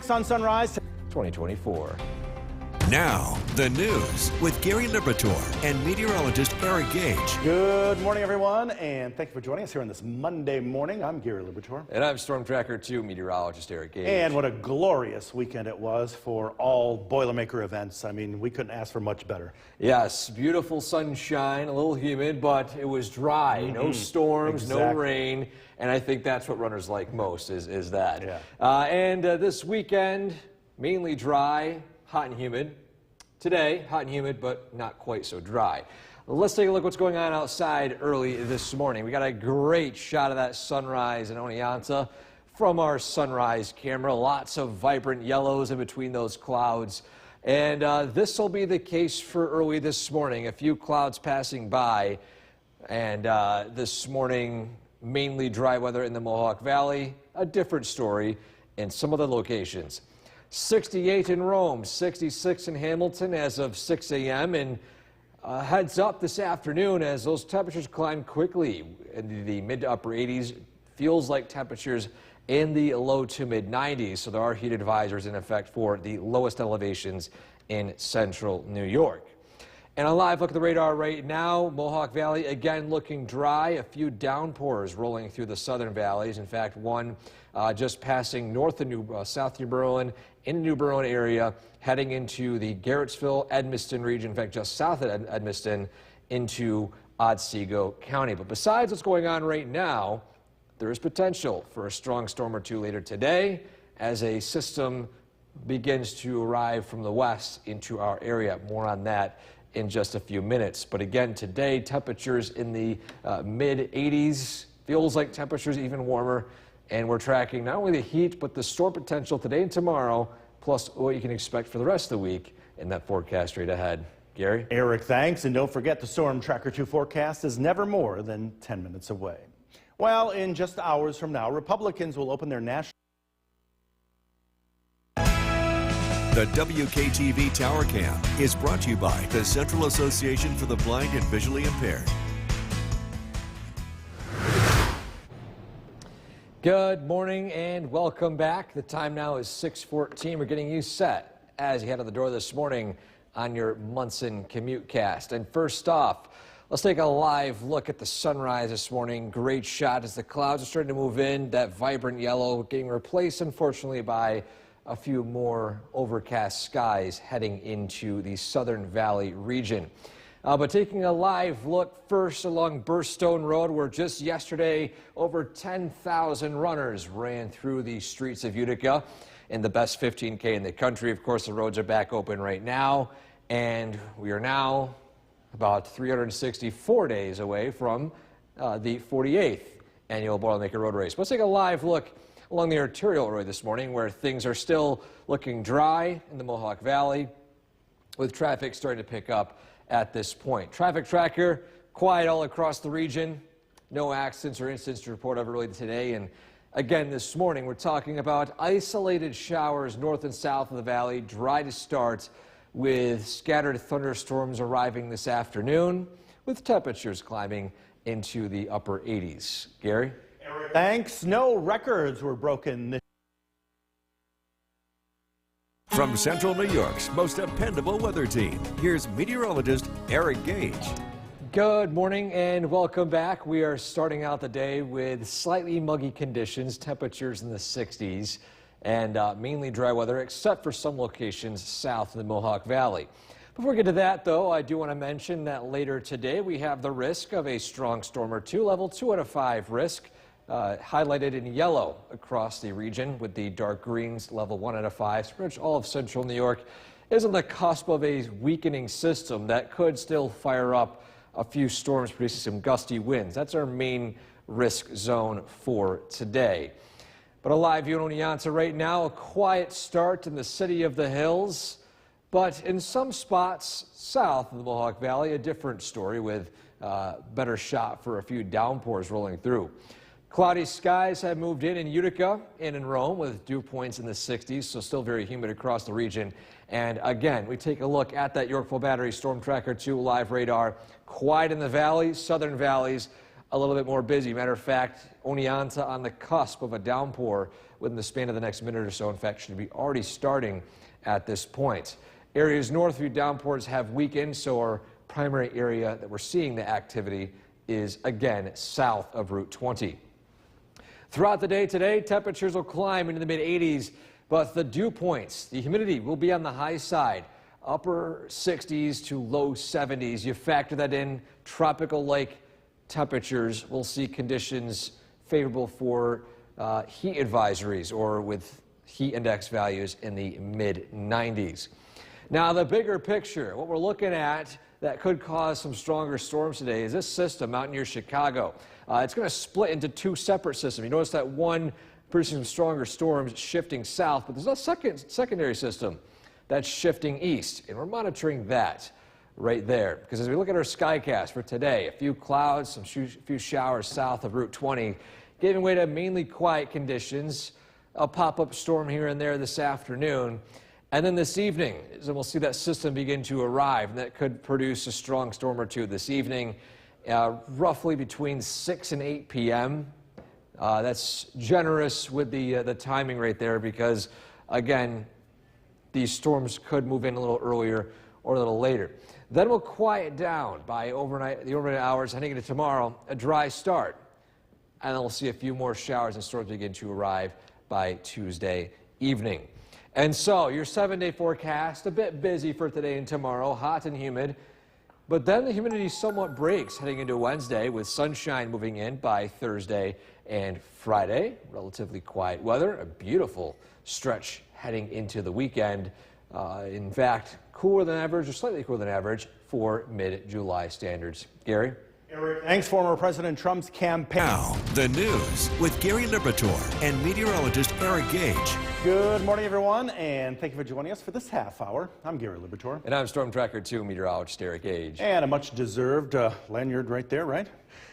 next on Sunrise 2024. Now, the news with Gary Liberatore and meteorologist Eric Gage. Good morning, everyone, and thank you for joining us here on this Monday morning. I'm Gary Liberatore. And I'm Storm Tracker 2 meteorologist Eric Gage. And what a glorious weekend it was for all Boilermaker events. I mean, we couldn't ask for much better. Yes, beautiful sunshine, a little humid, but it was dry. No storms, no rain, and I think that's what runners like most is that. Yeah. This weekend, mainly dry, hot and humid. Today, hot and humid, but not quite so dry. Let's take a look at what's going on outside early this morning. We got a great shot of that sunrise in Oneonta from our sunrise camera. Lots of vibrant yellows in between those clouds. And this will be the case for early this morning. A few clouds passing by. And this morning, mainly dry weather in the Mohawk Valley. A different story in some other locations. 68 in Rome, 66 in Hamilton as of 6 a.m. and heads up this afternoon as those temperatures climb quickly in the mid to upper 80s. Feels like temperatures in the low to mid 90s, so there are heat advisories in effect for the lowest elevations in central New York. And a live look at the radar right now, Mohawk Valley again looking dry, a few downpours rolling through the southern valleys. In fact, one just passing north of South New Berlin in New Berlin area, heading into the Garrettsville, Edmiston region, in fact, just south of Edmiston into Otsego County. But besides what's going on right now, there is potential for a strong storm or two later today as a system begins to arrive from the west into our area. More on that in just a few minutes. But again, today, temperatures in the mid 80s, feels like temperatures even warmer. And we're tracking not only the heat, but the storm potential today and tomorrow, plus what you can expect for the rest of the week in that forecast right ahead. Gary? Eric, thanks. And don't forget, the Storm Tracker 2 forecast is never more than 10 minutes away. Well, in just hours from now, Republicans will open their national... The WKTV Tower Cam is brought to you by the Central Association for the Blind and Visually Impaired. Good morning and welcome back. The time now is 6:14. We're getting you set as you head out the door this morning on your Munson Commute Cast. And first off, let's take a live look at the sunrise this morning. Great shot as the clouds are starting to move in. That vibrant yellow getting replaced, unfortunately, by a few more overcast skies heading into the Southern Valley region. But taking a live look first along Burstone Road, where just yesterday over 10,000 runners ran through the streets of Utica in the best 15K in the country. Of course, the roads are back open right now, and we are now about 364 days away from the 48th annual Boilermaker Road Race. Let's take a live look along the arterial road this morning, where things are still looking dry in the Mohawk Valley, with traffic starting to pick up at this point. Traffic tracker, quiet all across the region. No accidents or incidents to report of early today. And again, this morning, we're talking about isolated showers north and south of the valley, dry to start, with scattered thunderstorms arriving this afternoon, with temperatures climbing into the upper 80s. Gary? Thanks. No records were broken this From Central New York's most dependable weather team, here's meteorologist Eric Gage. Good morning and welcome back. We are starting out the day with slightly muggy conditions, temperatures in the 60s, and mainly dry weather, except for some locations south of the Mohawk Valley. Before we get to that, though, I do want to mention that later today we have the risk of a strong storm or two, level 2 out of 5 risk. Highlighted in yellow across the region, with the dark greens level 1 out of 5. So pretty much all of central New York is on the cusp of a weakening system that could still fire up a few storms, producing some gusty winds. That's our main risk zone for today. But a live view in Oneonta right now, a quiet start in the city of the hills, but in some spots south of the Mohawk Valley, a different story with better shot for a few downpours rolling through. Cloudy skies have moved in Utica and in Rome, with dew points in the 60s, so still very humid across the region. And again, we take a look at that Yorkville Battery Storm Tracker 2 live radar. Quiet in the valley, southern valleys, a little bit more busy. Matter of fact, Oneonta on the cusp of a downpour within the span of the next minute or so. In fact, should be already starting at this point. Areas north of downpours have weakened, so our primary area that we're seeing the activity is again south of Route 20. Throughout the day today, temperatures will climb into the mid-80s, but the dew points, the humidity will be on the high side, upper 60s to low 70s. You factor that in, tropical-like temperatures, we'll see conditions favorable for heat advisories or with heat index values in the mid-90s. Now, the bigger picture, what we're looking at that could cause some stronger storms today is this system out near Chicago. It's going to split into two separate systems. You notice that one producing some stronger storms shifting south, but there's a secondary system that's shifting east, and we're monitoring that right there. Because as we look at our skycast for today, a few clouds, some few showers south of Route 20, giving way to mainly quiet conditions, a pop-up storm here and there this afternoon. And then this evening, we'll see that system begin to arrive, and that could produce a strong storm or two this evening, roughly between 6 and 8 p.m. That's generous with the timing right there because, again, these storms could move in a little earlier or a little later. Then we'll quiet down by the overnight hours heading into tomorrow, a dry start. And then we'll see a few more showers and storms begin to arrive by Tuesday evening. And so your 7-day forecast, a bit busy for today and tomorrow, hot and humid. But then the humidity somewhat breaks heading into Wednesday with sunshine moving in by Thursday and Friday. Relatively quiet weather, a beautiful stretch heading into the weekend. In fact, cooler than average or slightly cooler than average for mid-July standards. Gary? Eric, thanks. Former President Trump's campaign. Now, the news with Gary Liberatore and meteorologist Eric Gage. Good morning, everyone, and thank you for joining us for this half hour. I'm Gary Liberatore. And I'm Storm Tracker 2 meteorologist Eric Gage. And a much-deserved lanyard right there, right?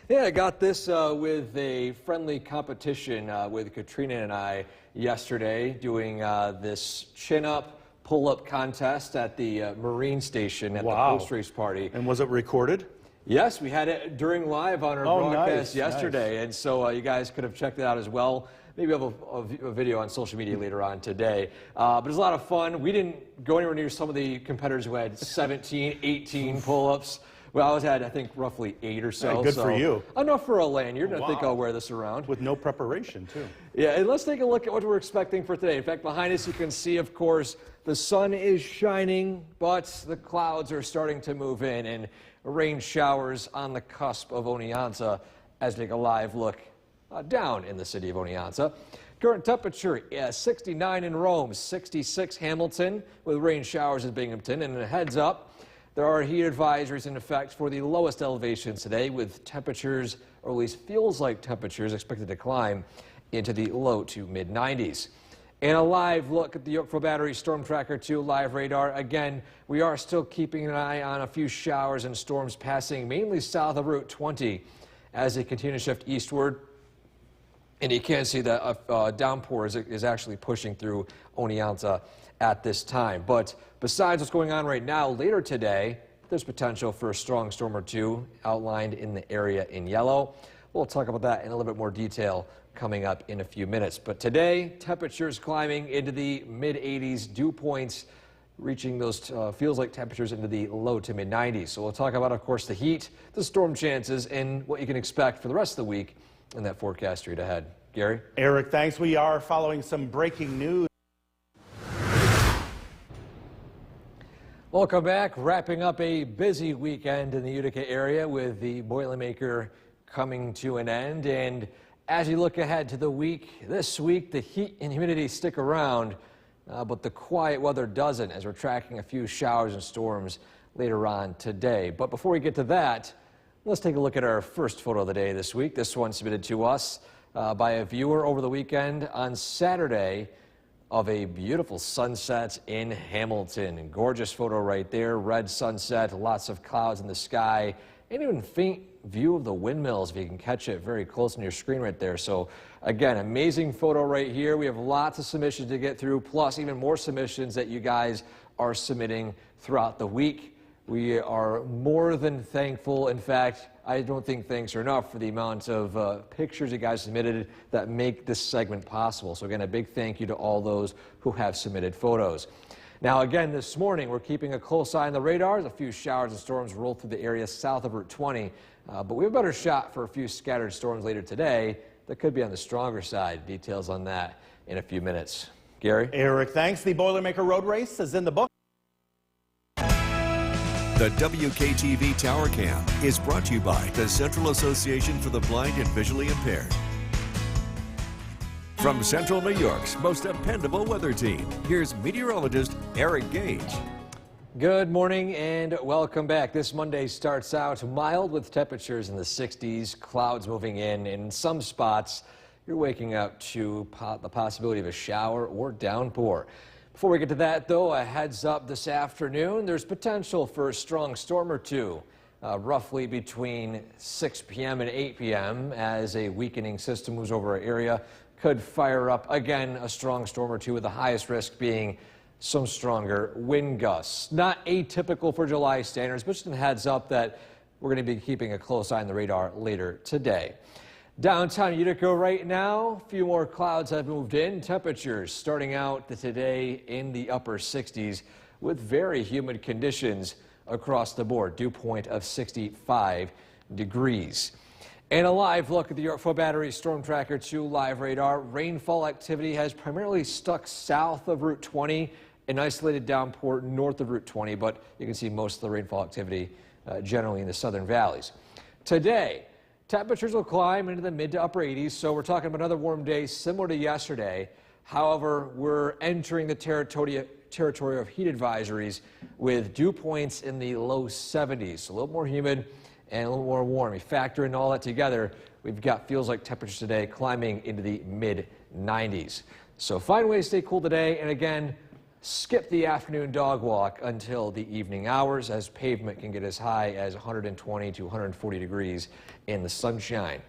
Yeah, I got this with a friendly competition with Katrina and I yesterday doing this chin-up, pull-up contest at the Marine Station at the post-race party. And was it recorded? Yes, we had it during live on our broadcast yesterday, and so you guys could have checked it out as well. Maybe have a video on social media later on today. But it was a lot of fun. We didn't go anywhere near some of the competitors who had 17, 18 pull-ups. Well, I always had, I think, roughly 8 or so. Hey, good for you. Enough for a lanyard, and I think I'll wear this around. With no preparation, too. Yeah, and let's take a look at what we're expecting for today. In fact, behind us you can see, of course, the sun is shining, but the clouds are starting to move in, and rain showers on the cusp of Oneonta as we take a live look down in the city of Oneonta. Current temperature 69 in Rome, 66 Hamilton, with rain showers in Binghamton. And a heads up, there are heat advisories in effect for the lowest elevations today, with temperatures, or at least feels like temperatures, expected to climb into the low to mid-90s. And a live look at the Yorkville Battery Storm Tracker 2 live radar. Again, we are still keeping an eye on a few showers and storms passing mainly south of Route 20 as they continue to shift eastward. And you can see that downpour is actually pushing through Oneonta at this time. But besides what's going on right now, later today, there's potential for a strong storm or two outlined in the area in yellow. We'll talk about that in a little bit more detail coming up in a few minutes. But today, temperatures climbing into the mid-80s, dew points reaching those feels like temperatures into the low to mid-90s. So we'll talk about, of course, the heat, the storm chances, and what you can expect for the rest of the week in that forecast straight ahead. Gary? Eric, thanks. We are following some breaking news. Welcome back. Wrapping up a busy weekend in the Utica area with the Boilermaker coming to an end. And as you look ahead to the week, this week the heat and humidity stick around, but the quiet weather doesn't, as we're tracking a few showers and storms later on today. But before we get to that, let's take a look at our first photo of the day this week. This one submitted to us by a viewer over the weekend on Saturday of a beautiful sunset in Hamilton. Gorgeous photo right there, red sunset, lots of clouds in the sky, and even faint view of the windmills if you can catch it very close on your screen right there. So again, amazing photo right here. We have lots of submissions to get through, plus even more submissions that you guys are submitting throughout the week. We are more than thankful. In fact, I don't think thanks are enough for the amount of pictures you guys submitted that make this segment possible. So again, a big thank you to all those who have submitted photos. Now again, this morning, we're keeping a close eye on the radars. A few showers and storms roll through the area south of Route 20, but we have a better shot for a few scattered storms later today that could be on the stronger side. Details on that in a few minutes. Gary? Eric, thanks. The Boilermaker Road Race is in the book. The WKTV Tower Cam is brought to you by the Central Association for the Blind and Visually Impaired. From Central New York's most dependable weather team, here's meteorologist Eric Gage. Good morning and welcome back. This Monday starts out mild with temperatures in the 60s, clouds moving in some spots. You're waking up to the possibility of a shower or downpour. Before we get to that, though, a heads up this afternoon. There's potential for a strong storm or two, roughly between 6 p.m. and 8 p.m. as a weakening system moves over our area. Could fire up again a strong storm or two, with the highest risk being some stronger wind gusts. Not atypical for July standards, but just a heads up that we're going to be keeping a close eye on the radar later today. Downtown Utica right now, a few more clouds have moved in. Temperatures starting out today in the upper 60s with very humid conditions across the board. Dew point of 65 degrees. And a live look at the Yorkville Battery Storm Tracker 2 live radar. Rainfall activity has primarily stuck south of Route 20, an isolated downpour north of Route 20, but you can see most of the rainfall activity generally in the southern valleys. Today, temperatures will climb into the mid to upper 80s, so we're talking about another warm day similar to yesterday. However, we're entering the territory of heat advisories with dew points in the low 70s, so a little more humid and a little more warm. You factor in all that together, we've got feels like temperatures today climbing into the mid 90s. So find a way to stay cool today, and again, skip the afternoon dog walk until the evening hours, as pavement can get as high as 120 to 140 degrees in the sunshine.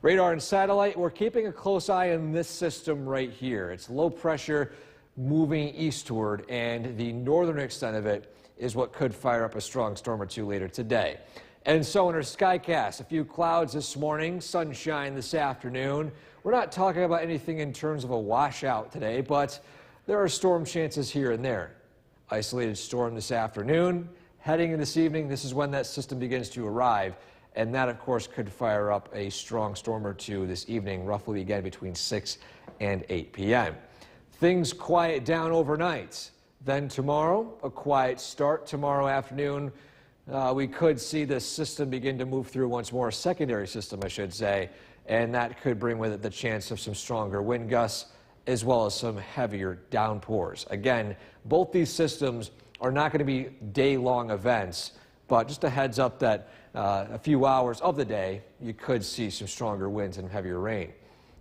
Radar and satellite, we're keeping a close eye on this system right here. It's low pressure moving eastward, and the northern extent of it is what could fire up a strong storm or two later today. And so in our skycast, a few clouds this morning, sunshine this afternoon. We're not talking about anything in terms of a washout today, but there are storm chances here and there. Isolated storm this afternoon. Heading in this evening, this is when that system begins to arrive, and that, of course, could fire up a strong storm or two this evening, roughly again between 6 and 8 p.m. Things quiet down overnight. Then tomorrow, a quiet start tomorrow afternoon. We could see this system begin to move through once more, a secondary system, I should say, and that could bring with it the chance of some stronger wind gusts as well as some heavier downpours. Again, both these systems are not going to be day-long events, but just a heads up that a few hours of the day, you could see some stronger winds and heavier rain.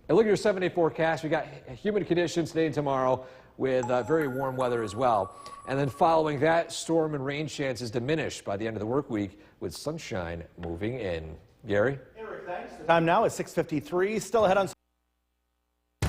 And look at your 7-day forecast. We got humid conditions today and tomorrow with very warm weather as well. And then following that, storm and rain chances diminish by the end of the work week with sunshine moving in. Gary? Eric, thanks. The time now is 6:53. Still ahead on.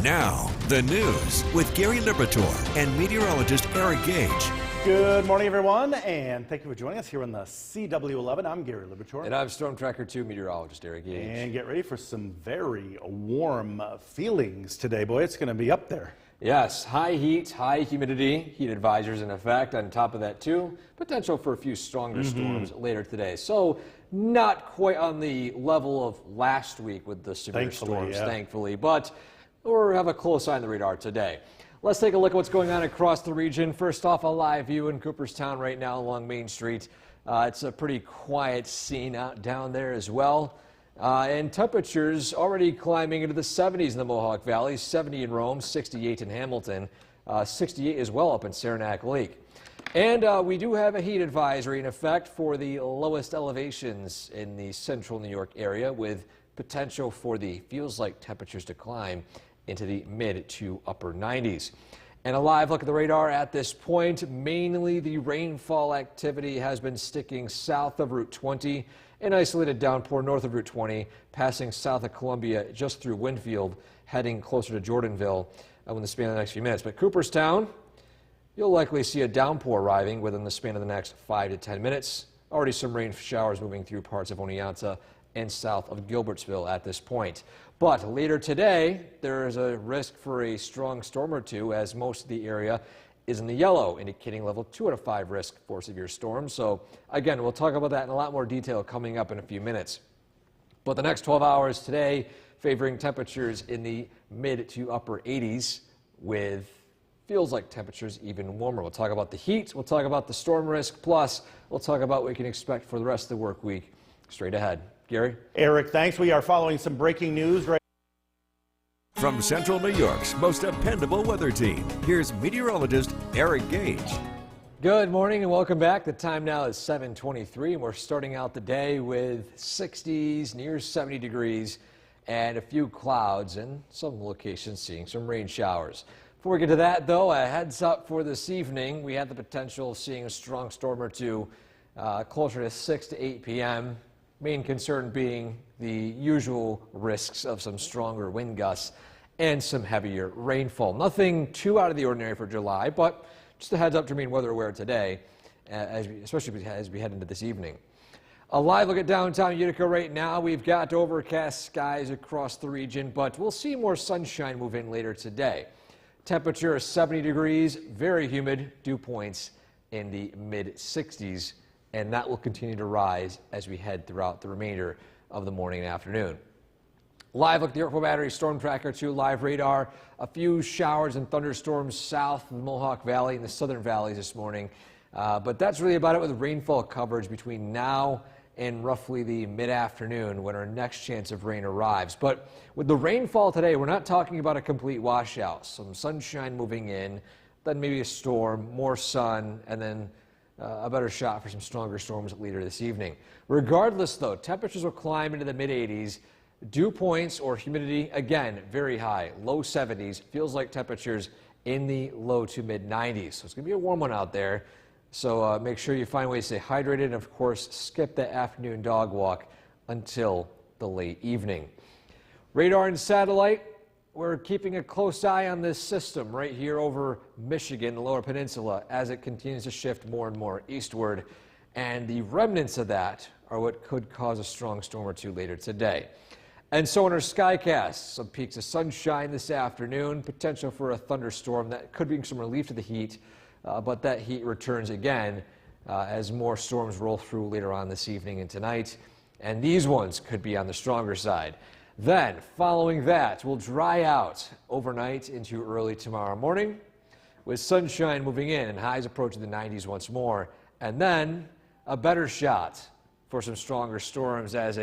Now, the news with Gary Liberatore and meteorologist Eric Gage. Good morning, everyone, and thank you for joining us here on the CW11. I'm Gary Liberatore. And I'm Storm Tracker 2 meteorologist Eric Gage. And get ready for some very warm feelings today. Boy, it's going to be up there. Yes, high heat, high humidity, heat advisors in effect. On top of that, too, potential for a few stronger storms later today. So not quite on the level of last week with the severe storms, thankfully, but we'll have a close eye on the radar today. Let's take a look at what's going on across the region. First off, a live view in Cooperstown right now along Main Street. It's a pretty quiet scene out down there as well. And temperatures already climbing into the 70s in the Mohawk Valley, 70 in Rome, 68 in Hamilton, 68 as well up in Saranac Lake. And we do have a heat advisory in effect for the lowest elevations in the central New York area, with potential for the feels like temperatures to climb into the mid to upper 90s. And a live look at the radar at this point, mainly the rainfall activity has been sticking south of Route 20. An isolated downpour north of Route 20, passing south of Columbia just through Winfield, heading closer to Jordanville in the span of the next few minutes. But Cooperstown, you'll likely see a downpour arriving within the span of the next 5 to 10 minutes. Already some rain showers moving through parts of Oneonta and south of Gilbertsville at this point. But later today, there is a risk for a strong storm or two, as most of the area is in the yellow, indicating level 2 out of 5 risk for severe storms. So again, we'll talk about that in a lot more detail coming up in a few minutes. But the next 12 hours today favoring temperatures in the mid to upper 80s with feels like temperatures even warmer. We'll talk about the heat, we'll talk about the storm risk, plus we'll talk about what we can expect for the rest of the work week straight ahead. Gary? Eric, thanks. We are following some breaking news right From Central New York's most dependable weather team, here's meteorologist Eric Gage. Good morning and welcome back. The time now is 7:23 and we're starting out the day with 60s, near 70 degrees and a few clouds and some locations seeing some rain showers. Before we get to that though, a heads up for this evening. We had the potential of seeing a strong storm or two closer to 6 to 8 p.m. Main concern being the usual risks of some stronger wind gusts and some heavier rainfall. Nothing too out of the ordinary for July, but just a heads up to remain weather aware today, especially as we head into this evening. A live look at downtown Utica right now. We've got overcast skies across the region, but we'll see more sunshine move in later today. Temperature is 70 degrees, very humid, dew points in the mid 60s, and that will continue to rise as we head throughout the remainder of the morning and afternoon. Live look at the Yorkville Battery Storm Tracker 2 live radar. A few showers and thunderstorms south of the Mohawk Valley and the southern valleys this morning. But that's really about it with rainfall coverage between now and roughly the mid-afternoon when our next chance of rain arrives. But with the rainfall today, we're not talking about a complete washout. Some sunshine moving in, then maybe a storm, more sun, and then a better shot for some stronger storms later this evening. Regardless, though, temperatures will climb into the mid-80s. Dew points or humidity, again, very high, low 70s. Feels like temperatures in the low to mid-90s. So it's going to be a warm one out there. So make sure you find ways to stay hydrated and, of course, skip the afternoon dog walk until the late evening. Radar and satellite, we're keeping a close eye on this system right here over Michigan, the Lower Peninsula, as it continues to shift more and more eastward. And the remnants of that are what could cause a strong storm or two later today. And so in our skycast, some peaks of sunshine this afternoon, potential for a thunderstorm that could bring some relief to the heat, but that heat returns again as more storms roll through later on this evening and tonight. And these ones could be on the stronger side. Then, following that, we'll dry out overnight into early tomorrow morning with sunshine moving in and highs approaching the 90s once more. And then a better shot for some stronger storms as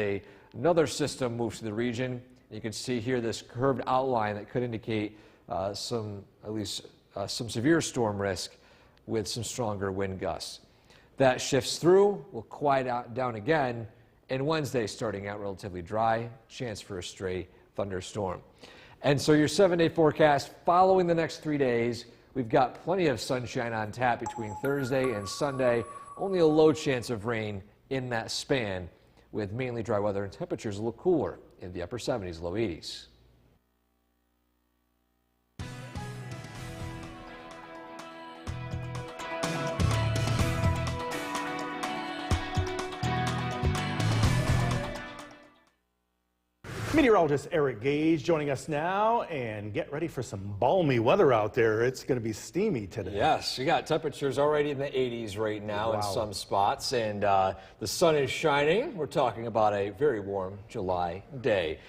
another system moves to the region. You can see here this curved outline that could indicate some severe storm risk with some stronger wind gusts. That shifts through, will quiet out down again, and Wednesday starting out relatively dry, chance for a stray thunderstorm. And so your 7-day forecast following the next 3 days, we've got plenty of sunshine on tap between Thursday and Sunday, only a low chance of rain in that span, with mainly dry weather and temperatures a little cooler in the upper 70s, low 80s. Meteorologist Eric Gage joining us now, and get ready for some balmy weather out there. It's going to be steamy today. Yes, we got temperatures already in the 80s right now in some spots, and the sun is shining. We're talking about a very warm July day.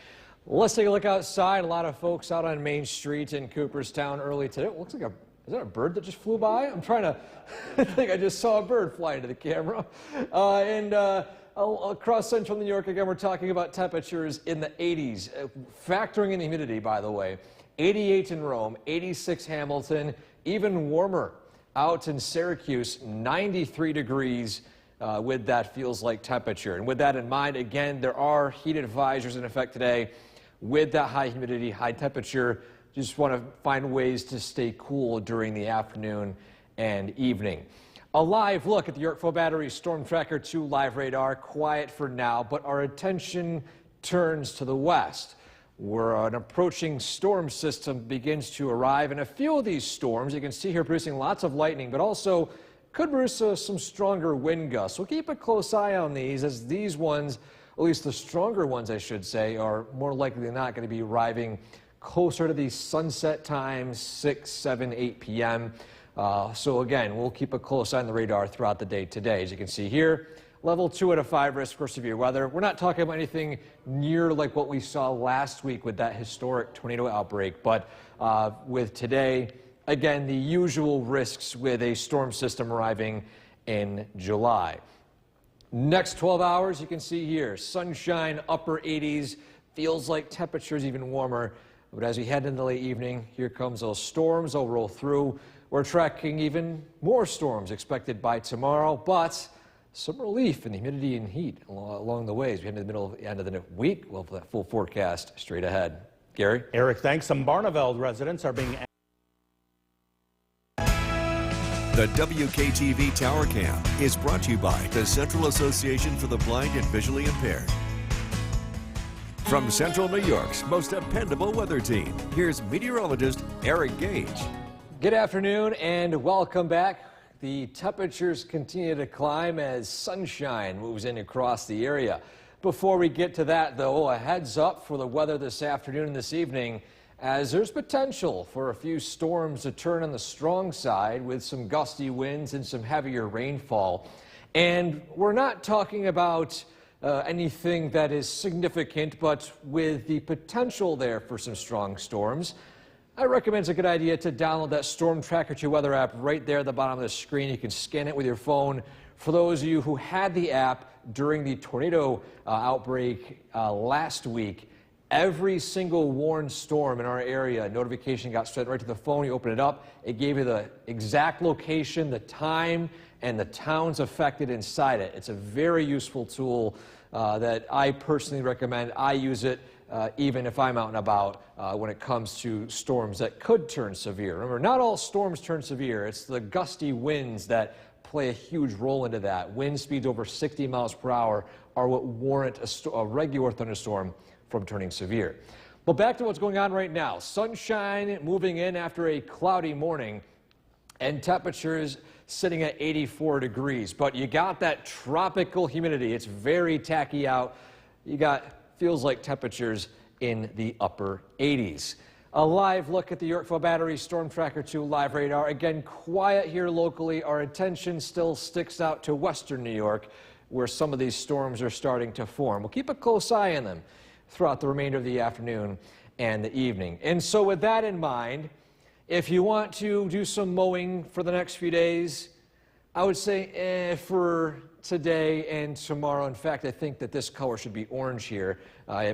Let's take a look outside. A lot of folks out on Main Street in Cooperstown early today. It looks like is that a bird that just flew by? I'm trying to, I think I just saw a bird fly into the camera. Across central New York, again, we're talking about temperatures in the 80s, factoring in humidity, by the way. 88 in Rome, 86 Hamilton, even warmer out in Syracuse, 93 degrees with that feels like temperature. And with that in mind, again, there are heat advisories in effect today with that high humidity, high temperature. Just want to find ways to stay cool during the afternoon and evening. A live look at the Yorkville Battery Storm Tracker 2 live radar. Quiet for now, but our attention turns to the west. where an approaching storm system begins to arrive. And a few of these storms, you can see here, producing lots of lightning, but also could produce some stronger wind gusts. So keep a close eye on these, as these ones, at least the stronger ones, I should say, are more likely than not going to be arriving closer to these sunset times, 6, 7, 8 p.m. So again, we'll keep a close eye on the radar throughout the day today. As you can see here, level 2 out of 5 risk for severe weather. We're not talking about anything near like what we saw last week with that historic tornado outbreak, but with today, again, the usual risks with a storm system arriving in July. Next 12 hours, you can see here, sunshine, upper 80s, feels like temperatures even warmer. But as we head into the late evening, here comes those storms. They'll roll through. We're tracking even more storms expected by tomorrow, but some relief in the humidity and heat along the way as we head into the end of the week. We'll have that full forecast straight ahead. Gary? Eric, thanks. Some Barneveld residents are being The WKTV Tower Cam is brought to you by the Central Association for the Blind and Visually Impaired. From Central New York's most dependable weather team, here's meteorologist Eric Gage. Good afternoon and welcome back. The temperatures continue to climb as sunshine moves in across the area. Before we get to that, though, a heads up for the weather this afternoon and this evening, as there's potential for a few storms to turn on the strong side with some gusty winds and some heavier rainfall. And we're not talking about anything that is significant, but with the potential there for some strong storms. I recommend it's a good idea to download that Storm Tracker 2 weather app right there at the bottom of the screen. You can scan it with your phone. For those of you who had the app during the tornado outbreak last week, every single warned storm in our area, notification got sent right to the phone. You open it up, it gave you the exact location, the time, and the towns affected inside it. It's a very useful tool that I personally recommend. I use it even if I'm out and about when it comes to storms that could turn severe. Remember, not all storms turn severe. It's the gusty winds that play a huge role into that. Wind speeds over 60 miles per hour are what warrant a regular thunderstorm from turning severe. But back to what's going on right now. Sunshine moving in after a cloudy morning and temperatures sitting at 84 degrees. But you got that tropical humidity. It's very tacky out. You got feels like temperatures in the upper 80s. A live look at the Yorkville Battery Storm Tracker 2 live radar. Again, quiet here locally. Our attention still sticks out to western New York, where some of these storms are starting to form. We'll keep a close eye on them throughout the remainder of the afternoon and the evening. And so with that in mind, if you want to do some mowing for the next few days, I would say for today and tomorrow. In fact, I think that this color should be orange here. I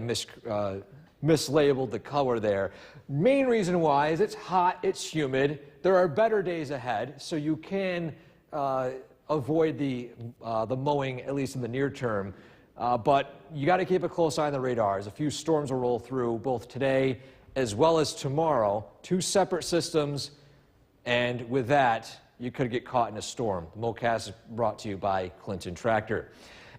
mislabeled the color there. Main reason why is it's hot, it's humid. There are better days ahead, so you can avoid the mowing, at least in the near term. But you got to keep a close eye on the radars. A few storms will roll through both today as well as tomorrow. 2 separate systems, and with that, you could get caught in a storm. The MoCast is brought to you by Clinton Tractor.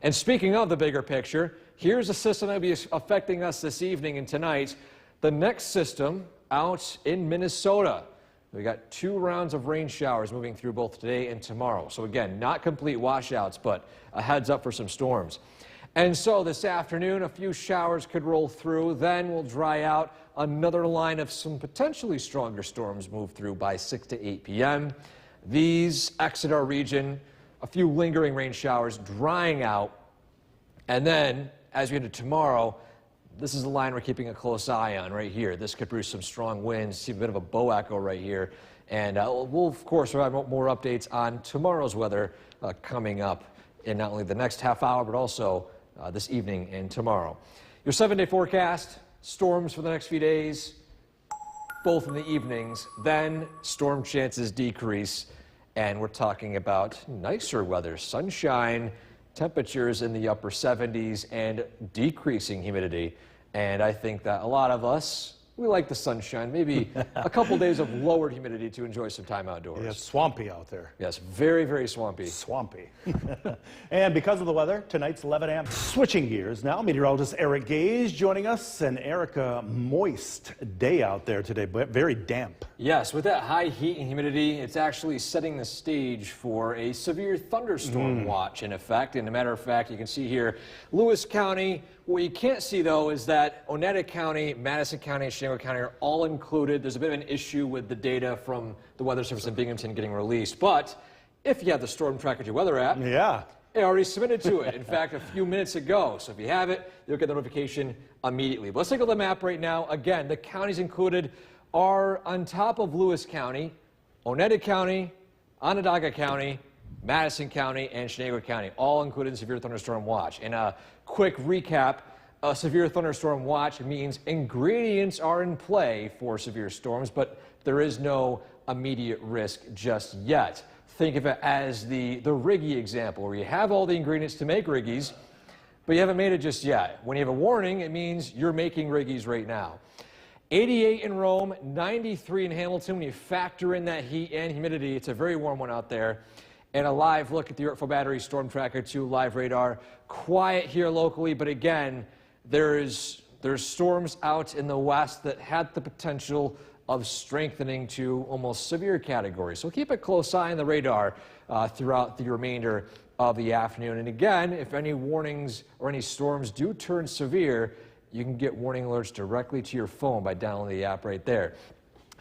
And speaking of the bigger picture, here's a system that will be affecting us this evening and tonight. The next system out in Minnesota. We got 2 rounds of rain showers moving through both today and tomorrow. So again, not complete washouts, but a heads up for some storms. And so this afternoon, a few showers could roll through, then we'll dry out. Another line of some potentially stronger storms move through by 6 to 8 p.m. These exit our region, a few lingering rain showers drying out. And then, as we head to tomorrow, this is the line we're keeping a close eye on right here. This could produce some strong winds. See a bit of a bow echo right here. And we'll, of course, provide more updates on tomorrow's weather coming up in not only the next half hour, but also this evening and tomorrow. Your 7-day forecast, storms for the next few days, both in the evenings. Then storm chances decrease, and we're talking about nicer weather, sunshine, temperatures in the upper 70s, and decreasing humidity. And I think that a lot of us we like the sunshine. Maybe a couple days of lowered humidity to enjoy some time outdoors. Yeah, it's swampy out there. Yes, very, very swampy. Swampy. And because of the weather, tonight's 11 a.m. Switching gears now, meteorologist Eric Gage joining us. And Eric, a moist day out there today, but very damp. Yes, with that high heat and humidity, it's actually setting the stage for a severe thunderstorm watch in effect. And a matter of fact, you can see here, Lewis County. What you can't see, though, is that Oneida County, Madison County, and Chenango County are all included. There's a bit of an issue with the data from the Weather Service in Binghamton getting released. But if you have the Storm Tracker 2 weather app, it already submitted to it. In fact, a few minutes ago. So if you have it, you'll get the notification immediately. But let's take a look at the map right now. Again, the counties included are on top of Lewis County, Oneida County, Onondaga County, Madison County, and Chenango County, all included in severe thunderstorm watch. And a quick recap, a severe thunderstorm watch means ingredients are in play for severe storms, but there is no immediate risk just yet. Think of it as the Riggy example, where you have all the ingredients to make Riggies, but you haven't made it just yet. When you have a warning, it means you're making Riggies right now. 88 in Rome, 93 in Hamilton. When you factor in that heat and humidity, it's a very warm one out there. And a live look at the Yorkville Battery Storm Tracker 2 live radar. Quiet here locally, but again, there's storms out in the west that had the potential of strengthening to almost severe categories. So keep a close eye on the radar throughout the remainder of the afternoon. And again, if any warnings or any storms do turn severe, you can get warning alerts directly to your phone by downloading the app right there.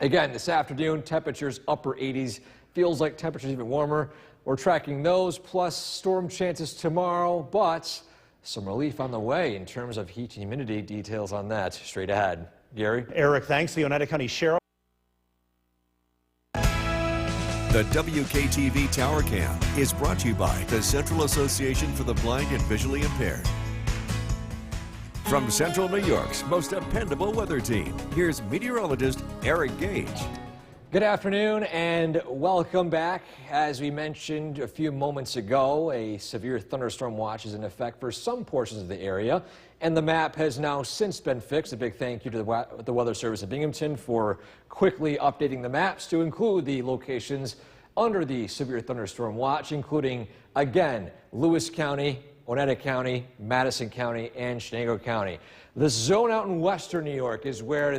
Again, this afternoon, temperatures upper 80s. Feels like temperatures even warmer. We're tracking those, plus storm chances tomorrow, but some relief on the way in terms of heat and humidity. Details on that straight ahead. Gary? Eric, thanks. The Oneida County Sheriff. The WKTV Tower Cam is brought to you by the Central Association for the Blind and Visually Impaired. From Central New York's most dependable weather team, here's meteorologist Eric Gage. Good afternoon and welcome back. As we mentioned a few moments ago, a severe thunderstorm watch is in effect for some portions of the area, and the map has now since been fixed. A big thank you to the Weather Service in Binghamton for quickly updating the maps to include the locations under the severe thunderstorm watch, including, again, Lewis County, Oneida County, Madison County, and Chenango County. The zone out in western New York is where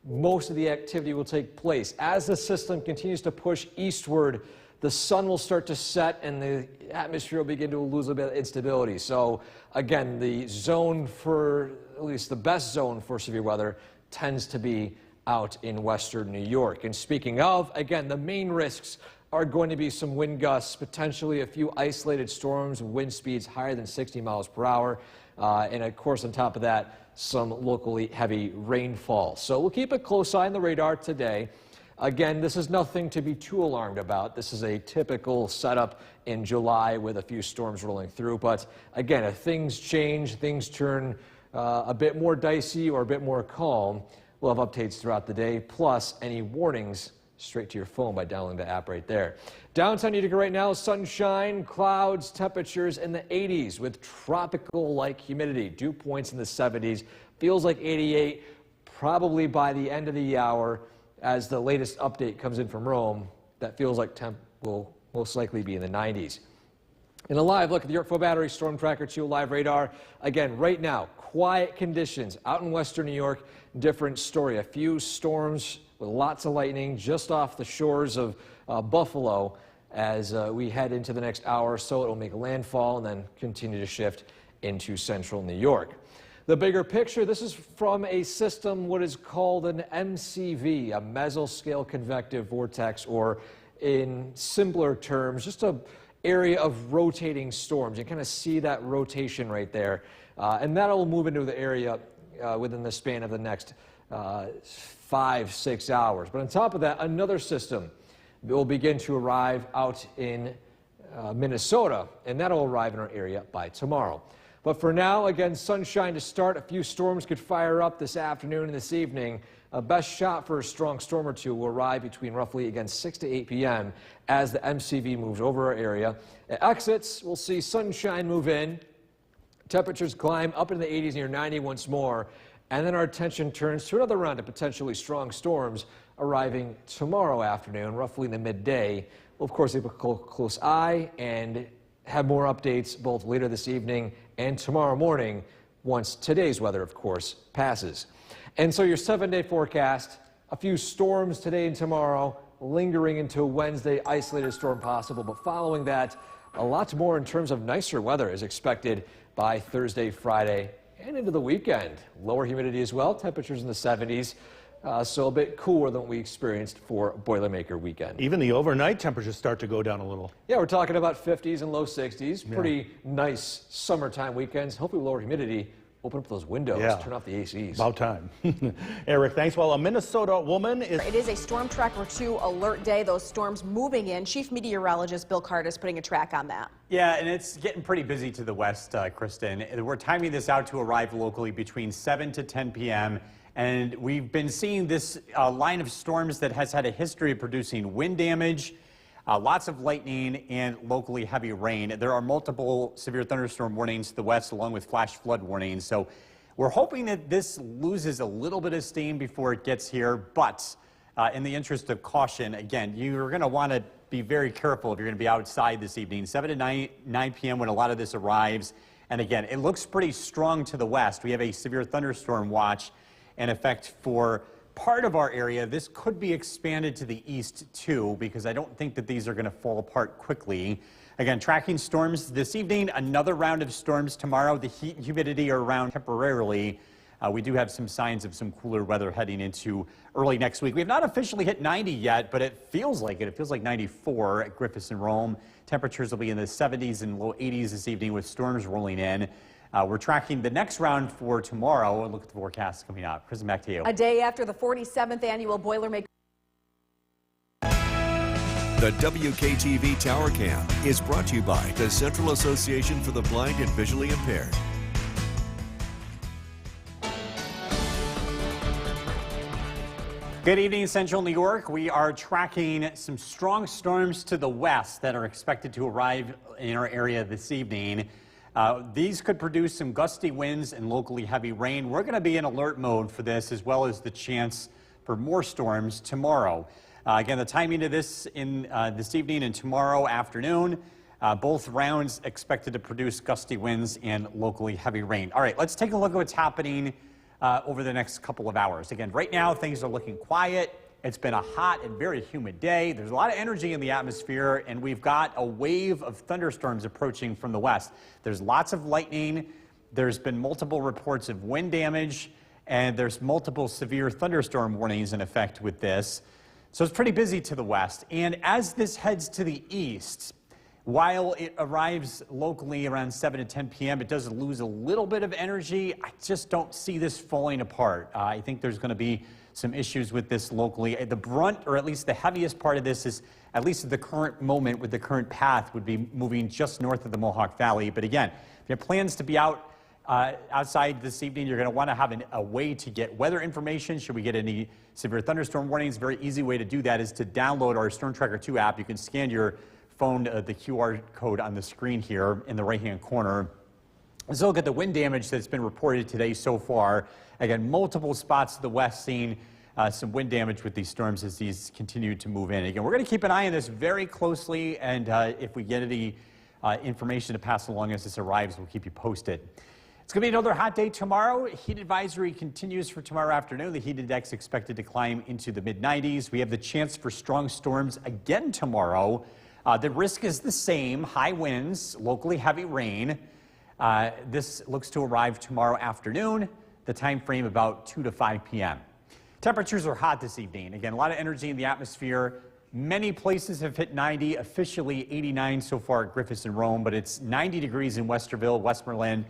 most of the activity will take place. As the system continues to push eastward, the sun will start to set and the atmosphere will begin to lose a bit of instability. So again, the zone for, at least the best zone for severe weather, tends to be out in western New York. And speaking of, again, the main risks are going to be some wind gusts, potentially a few isolated storms, wind speeds higher than 60 miles per hour. And of course, on top of that, some locally heavy rainfall. So we'll keep a close eye on the radar today. Again, this is nothing to be too alarmed about. This is a typical setup in July with a few storms rolling through. But again, if things change, things turn a bit more dicey or a bit more calm, we'll have updates throughout the day, plus any warnings straight to your phone by downloading the app right there. Downtown Utica right now, sunshine, clouds, temperatures in the 80s with tropical-like humidity. Dew points in the 70s. Feels like 88 probably by the end of the hour as the latest update comes in from Rome. That feels like temp will most likely be in the 90s. In a live look at the Yorkville Battery Storm Tracker 2 live radar. Again, right now, quiet conditions out in western New York. Different story. A few storms with lots of lightning just off the shores of Buffalo. As we head into the next hour or so, it will make landfall and then continue to shift into central New York. The bigger picture, this is from a system, what is called an MCV, a mesoscale convective vortex, or in simpler terms, just an area of rotating storms. You kind of see that rotation right there. And that'll move into the area within the span of the next 5-6 hours. But on top of that, another system will begin to arrive out in Minnesota, and that'll arrive in our area by tomorrow. But for now, again, sunshine to start. A few storms could fire up this afternoon and this evening. A best shot for a strong storm or two will arrive between roughly, again, 6 to 8 p.m. as the MCV moves over our area. At exits, we'll see sunshine move in. Temperatures climb up into the 80s near 90 once more. And then our attention turns to another round of potentially strong storms arriving tomorrow afternoon, roughly in the midday. We'll, of course, keep a close eye and have more updates both later this evening and tomorrow morning once today's weather, of course, passes. And so your 7-day forecast, a few storms today and tomorrow, lingering into Wednesday, isolated storm possible. But following that, a lot more in terms of nicer weather is expected by Thursday, Friday, and into the weekend. Lower humidity as well, temperatures in the 70s. So a bit cooler than what we experienced for Boilermaker weekend. Even the overnight temperatures start to go down a little. Yeah, we're talking about 50s and low 60s. Pretty nice summertime weekends. Hopefully lower humidity. Open up those windows, turn off the ACs. About time. Eric, thanks. Well, a Minnesota woman is... It is a Storm Tracker 2 alert day. Those storms moving in. Chief Meteorologist Bill Carter is putting a track on that. Yeah, and it's getting pretty busy to the west, Kristen. We're timing this out to arrive locally between 7 to 10 p.m. And we've been seeing this line of storms that has had a history of producing wind damage, lots of lightning, and locally heavy rain. There are multiple severe thunderstorm warnings to the west, along with flash flood warnings. So we're hoping that this loses a little bit of steam before it gets here. But in the interest of caution, again, you're going to want to be very careful if you're going to be outside this evening. 7 to 9 p.m. when a lot of this arrives. And again, it looks pretty strong to the west. We have a severe thunderstorm watch in effect for part of our area. This could be expanded to the east too, because I don't think that these are going to fall apart quickly. Again, tracking storms this evening, another round of storms tomorrow. The heat and humidity are around temporarily. We do have some signs of some cooler weather heading into early next week. We have not officially hit 90 yet, but it feels like it. It feels like 94 at Griffis and Rome. Temperatures will be in the 70s and low 80s this evening with storms rolling in. We're tracking the next round for tomorrow. Look at the forecast coming up. Kristen, back to you. A day after the 47th annual Boilermaker. The WKTV Tower Cam is brought to you by the Central Association for the Blind and Visually Impaired. Good evening, Central New York. We are tracking some strong storms to the west that are expected to arrive in our area this evening. These could produce some gusty winds and locally heavy rain. We're going to be in alert mode for this, as well as the chance for more storms tomorrow. Again, the timing of this in this evening and tomorrow afternoon, both rounds expected to produce gusty winds and locally heavy rain. All right, let's take a look at what's happening over the next couple of hours. Again, right now things are looking quiet. It's been a hot and very humid day. There's a lot of energy in the atmosphere, and we've got a wave of thunderstorms approaching from the west. There's lots of lightning. There's been multiple reports of wind damage, and there's multiple severe thunderstorm warnings in effect with this. So it's pretty busy to the west. And as this heads to the east, while it arrives locally around 7 to 10 p.m., it does lose a little bit of energy. I just don't see this falling apart. I think there's going to be some issues with this locally. The brunt, or at least the heaviest part of this, is, at least at the current moment with the current path, would be moving just north of the Mohawk Valley. But again, if you have plans to be outside this evening, you're going to want to have a way to get weather information. Should we get any severe thunderstorm warnings? A very easy way to do that is to download our Storm Tracker 2 app. You can scan your phone, the QR code on the screen here in the right-hand corner. Let's look at the wind damage that's been reported today so far. Again, multiple spots to the west seeing some wind damage with these storms as these continue to move in. Again, we're going to keep an eye on this very closely, and if we get any information to pass along as this arrives, we'll keep you posted. It's going to be another hot day tomorrow. Heat advisory continues for tomorrow afternoon. The heat index expected to climb into the mid-90s. We have the chance for strong storms again tomorrow. The risk is the same: high winds, locally heavy rain. This looks to arrive tomorrow afternoon, the time frame about 2 to 5 p.m. Temperatures are hot this evening. Again, a lot of energy in the atmosphere. Many places have hit 90, officially 89 so far at Griffis and Rome, but it's 90 degrees in Westerville, Westmoreland,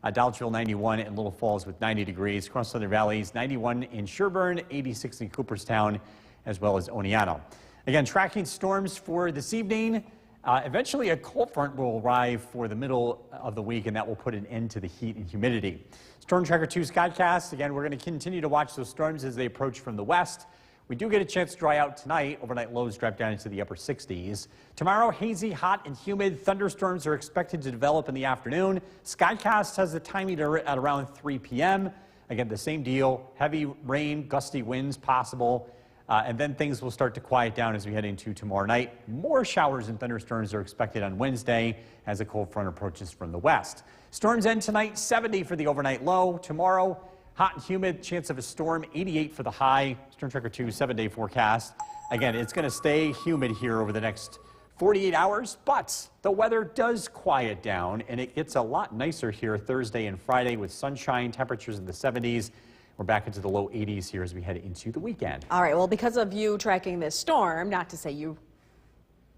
Dollarville 91, and Little Falls with 90 degrees. Across Southern Valleys, 91 in Sherburne, 86 in Cooperstown, as well as Oneonta. Again, tracking storms for this evening. Eventually, a cold front will arrive for the middle of the week, and that will put an end to the heat and humidity. Storm Tracker 2 Skycast. Again, we're going to continue to watch those storms as they approach from the west. We do get a chance to dry out tonight. Overnight lows drop down into the upper 60s. Tomorrow, hazy, hot, and humid. Thunderstorms are expected to develop in the afternoon. Skycast has the timing at around 3 p.m. Again, the same deal, heavy rain, gusty winds possible, and then things will start to quiet down as we head into tomorrow night. More showers and thunderstorms are expected on Wednesday as a cold front approaches from the west. Storms end tonight, 70 for the overnight low. Tomorrow, hot and humid, chance of a storm, 88 for the high. Storm Tracker 2 7-day forecast. Again, it's going to stay humid here over the next 48 hours, but the weather does quiet down and it gets a lot nicer here Thursday and Friday with sunshine, temperatures in the 70s. We're back into the low 80s here as we head into the weekend. All right, well, because of you tracking this storm, not to say you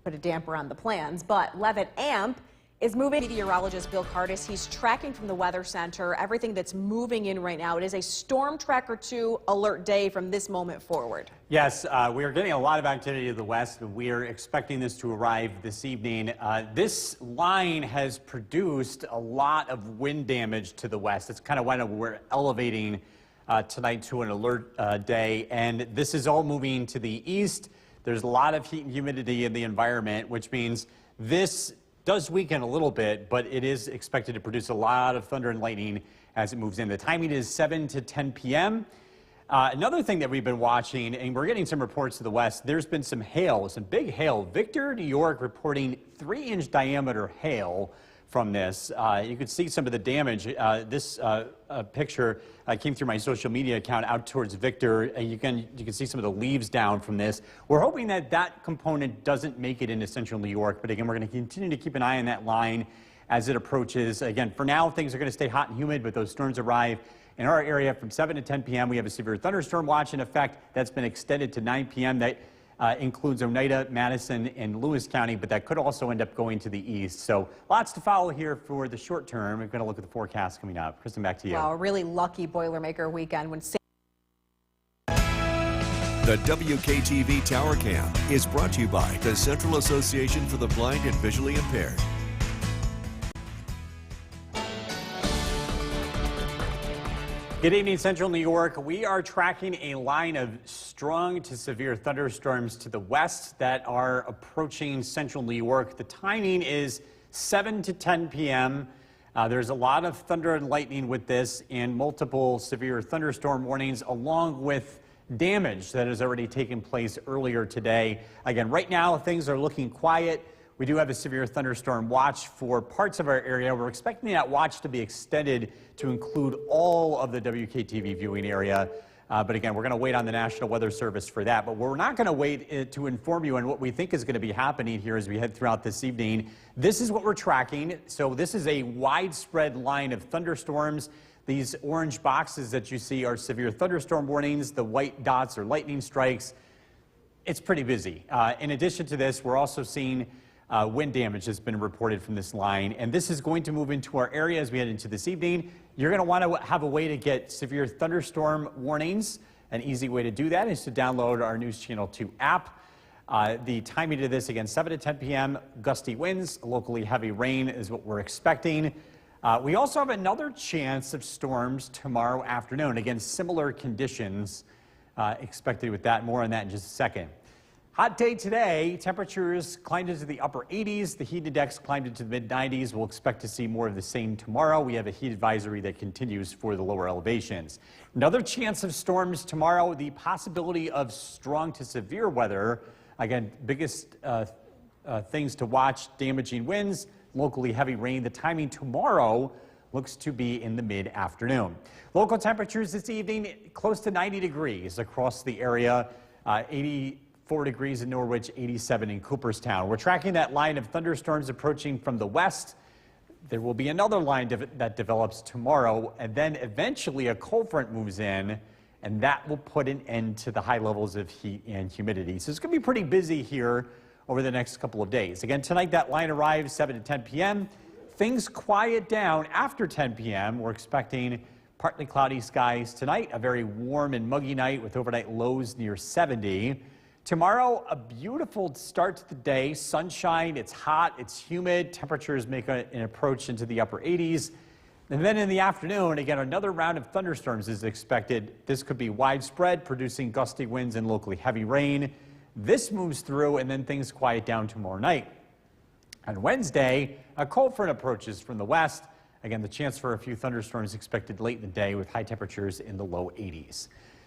put a damper on the plans, but Levitt Amp is moving. Meteorologist Bill Cardis, he's tracking from the Weather Center everything that's moving in right now. It is a Storm Tracker 2 alert day from this moment forward. Yes, we are getting a lot of activity to the west, but we are expecting this to arrive this evening. This line has produced a lot of wind damage to the west. It's kind of why we're elevating tonight to an alert day, and this is all moving to the east. There's a lot of heat and humidity in the environment, which means this does weaken a little bit, but it is expected to produce a lot of thunder and lightning as it moves in. The timing is 7 to 10 p.m. Another thing that we've been watching, and we're getting some reports to the west, there's been some hail, some big hail. Victor, New York reporting 3-inch diameter hail from this. You could see some of the damage. This picture came through my social media account out towards Victor. You can see some of the leaves down from this. We're hoping that that component doesn't make it into central New York, but again, we're going to continue to keep an eye on that line as it approaches. Again, for now, things are going to stay hot and humid, but those storms arrive in our area from 7 to 10 p.m. We have a severe thunderstorm watch in effect. That's been extended to 9 p.m. That includes Oneida, Madison, and Lewis County, but that could also end up going to the east. So lots to follow here for the short term. We're going to look at the forecast coming up. Kristen, back to you. Wow, a really lucky Boilermaker weekend when The WKTV Tower Cam is brought to you by the Central Association for the Blind and Visually Impaired. Good evening, Central New York. We are tracking a line of strong to severe thunderstorms to the west that are approaching Central New York. The timing is 7 to 10 p.m. There's a lot of thunder and lightning with this and multiple severe thunderstorm warnings along with damage that has already taken place earlier today. Again, right now things are looking quiet. We do have a severe thunderstorm watch for parts of our area. We're expecting that watch to be extended to include all of the WKTV viewing area. But again, we're going to wait on the National Weather Service for that. But we're not going to wait to inform you on what we think is going to be happening here as we head throughout this evening. This is what we're tracking. So this is a widespread line of thunderstorms. These orange boxes that you see are severe thunderstorm warnings. The white dots are lightning strikes. It's pretty busy. In addition to this, we're also seeing wind damage has been reported from this line, and this is going to move into our area as we head into this evening. You're going to want to have a way to get severe thunderstorm warnings. An easy way to do that is to download our News Channel 2 app. The timing of this, again, 7 to 10 p.m., gusty winds, locally heavy rain is what we're expecting. We also have another chance of storms tomorrow afternoon. Again, similar conditions expected with that. More on that in just a second. Hot day today. Temperatures climbed into the upper 80s. The heat index climbed into the mid-90s. We'll expect to see more of the same tomorrow. We have a heat advisory that continues for the lower elevations. Another chance of storms tomorrow. The possibility of strong to severe weather. Again, biggest things to watch, damaging winds, locally heavy rain. The timing tomorrow looks to be in the mid-afternoon. Local temperatures this evening, close to 90 degrees across the area. 84 degrees in Norwich, 87 in Cooperstown. We're tracking that line of thunderstorms approaching from the west. There will be another line that develops tomorrow, and then eventually a cold front moves in, and that will put an end to the high levels of heat and humidity. So it's going to be pretty busy here over the next couple of days. Again, tonight that line arrives 7 to 10 p.m. Things quiet down after 10 p.m. We're expecting partly cloudy skies tonight, a very warm and muggy night with overnight lows near 70. Tomorrow, a beautiful start to the day. Sunshine, it's hot, it's humid. Temperatures make an approach into the upper 80s. And then in the afternoon, again, another round of thunderstorms is expected. This could be widespread, producing gusty winds and locally heavy rain. This moves through, and then things quiet down tomorrow night. On Wednesday, a cold front approaches from the west. Again, the chance for a few thunderstorms expected late in the day with high temperatures in the low 80s.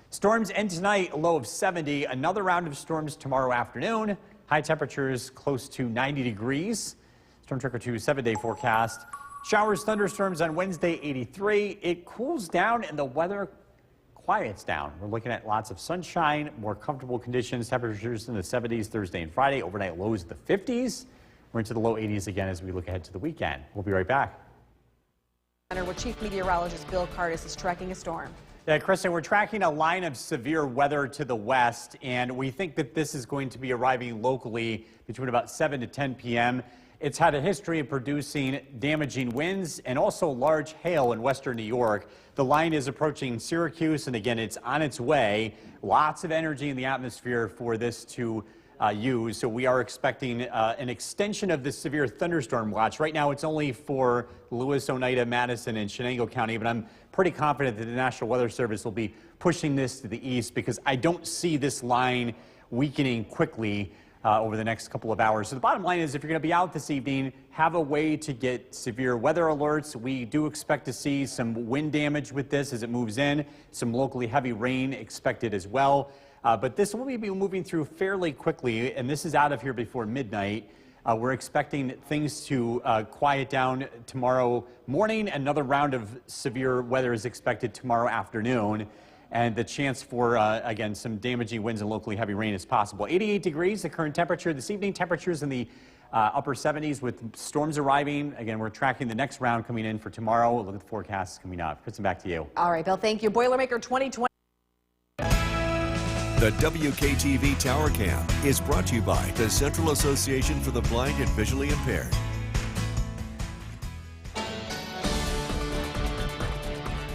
Storms end tonight, a low of 70. Another round of storms tomorrow afternoon. High temperatures close to 90 degrees. Storm Tracker 2 7-day forecast. Showers, thunderstorms on Wednesday, 83. It cools down and the weather quiets down. We're looking at lots of sunshine, more comfortable conditions, temperatures in the 70s Thursday and Friday, overnight lows in the 50s. We're into the low 80s again as we look ahead to the weekend. We'll be right back. Where Chief Meteorologist Bill Cardis is tracking a storm. Yeah, Kristen, we're tracking a line of severe weather to the west, and we think that this is going to be arriving locally between about 7 to 10 p.m. It's had a history of producing damaging winds and also large hail in western New York. The line is approaching Syracuse, and again, it's on its way. Lots of energy in the atmosphere for this to use. So we are expecting an extension of this severe thunderstorm watch. Right now, it's only for Lewis, Oneida, Madison, and Chenango County, but I'm pretty confident that the National Weather Service will be pushing this to the east because I don't see this line weakening quickly over the next couple of hours. So the bottom line is if you're going to be out this evening, have a way to get severe weather alerts. We do expect to see some wind damage with this as it moves in, some locally heavy rain expected as well. But this will be moving through fairly quickly, and this is out of here before midnight. We're expecting things to quiet down tomorrow morning. Another round of severe weather is expected tomorrow afternoon. And the chance for, again, some damaging winds and locally heavy rain is possible. 88 degrees, the current temperature this evening. Temperatures in the upper 70s with storms arriving. Again, we're tracking the next round coming in for tomorrow. Look at the forecasts coming up. Kristen, back to you. All right, Bill, thank you. Boilermaker 2020. The WKTV Tower Cam is brought to you by the Central Association for the Blind and Visually Impaired.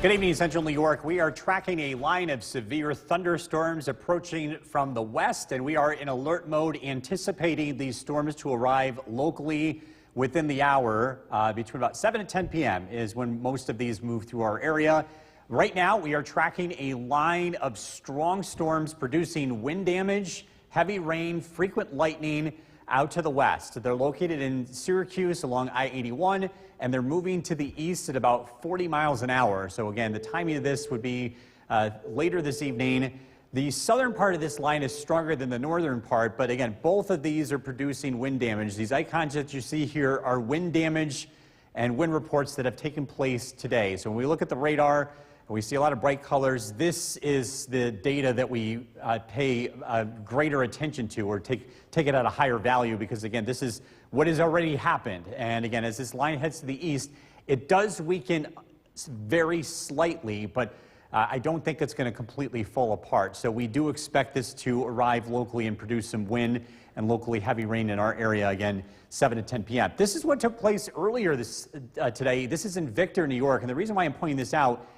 Good evening, Central New York. We are tracking a line of severe thunderstorms approaching from the west, and we are in alert mode anticipating these storms to arrive locally within the hour. Between about 7 and 10 p.m. is when most of these move through our area. Right now, we are tracking a line of strong storms producing wind damage, heavy rain, frequent lightning out to the west. They're located in Syracuse along I-81, and they're moving to the east at about 40 miles an hour. So again, the timing of this would be later this evening. The southern part of this line is stronger than the northern part, but again, both of these are producing wind damage. These icons that you see here are wind damage and wind reports that have taken place today. So when we look at the radar, we see a lot of bright colors. This is the data that we pay greater attention to or take it at a higher value because, again, this is what has already happened. And, again, as this line heads to the east, it does weaken very slightly, but I don't think it's going to completely fall apart. So we do expect this to arrive locally and produce some wind and locally heavy rain in our area, again, 7 to 10 p.m. This is what took place earlier today. This is in Victor, New York. And the reason why I'm pointing this out,